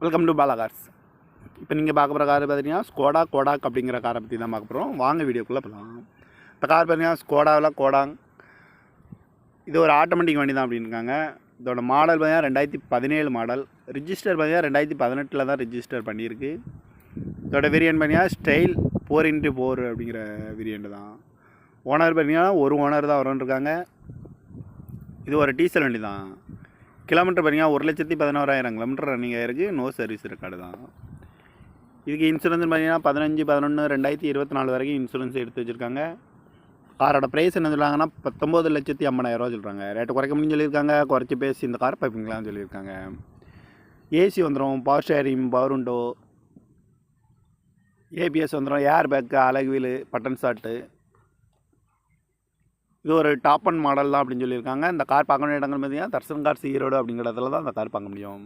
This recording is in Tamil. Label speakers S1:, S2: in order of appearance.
S1: Welcome to Bala cars. இப்போ நீங்கள் பார்க்க போகிற கார் பார்த்தீங்கன்னா ஸ்கோடா கோடாக் அப்படிங்கிற காரை பற்றி தான் பார்க்க போகிறோம். வாங்க வீடியோக்குள்ளே போகலாம். இந்த கார் பார்த்தீங்கன்னா ஸ்கோடாவில் கோடாங். இது ஒரு ஆட்டோமேட்டிக் வண்டி தான் அப்படின்னுருக்காங்க. இதோட மாடல் பார்த்தீங்கன்னா 2017 மாடல். ரிஜிஸ்டர் பார்த்தீங்கன்னா 2018 தான் ரிஜிஸ்டர் பண்ணியிருக்கு. இதோட வேரியன்ட் பார்த்தீங்கன்னா ஸ்டைல் 4x4 அப்படிங்கிற வேரியண்ட் தான். ஓனர் பார்த்தீங்கன்னா ஒரு ஓனர் தான் வரும்னு. இது ஒரு டீசல் வண்டி தான். கிலோமீட்டர் பார்த்தீங்கன்னா 1,11,000 கிலோமீட்டர் ரன்னிங் ஆகிருக்கு. நோ சர்வீஸ் ரெக்கார்டு தான். இதுக்கு இன்சூரன்ஸ் பார்த்தீங்கன்னா 15/11/2024 வரைக்கும் இன்சூரன்ஸ் எடுத்து வச்சுருக்காங்க. காரோட ப்ரைஸ் என்ன சொல்கிறாங்கன்னா 19,50,000 சொல்கிறாங்க. ரேட்டு குறைக்க முடியும்னு சொல்லியிருக்காங்க. குறைச்சி பேசி இந்த கார் பார்ப்பீங்களான்னு சொல்லியிருக்காங்க. ஏசி வந்துடும், power sharing, power window, ABS வந்துடும், ஏர் பேக்கு, அலகு வீலு, பட்டன் ஸ்டார்ட்டு. இது ஒரு டாப் அண்ட் மாடல் தான் அப்படின்னு சொல்லியிருக்காங்க. இந்த கார் பார்க்க வேண்டிய இடங்கள் பார்த்தீங்கன்னா தர்சன் கார்ஸ் ஈரோடு அப்படிங்கிற இடத்துல தான் இந்த கார் பார்க்க முடியும்.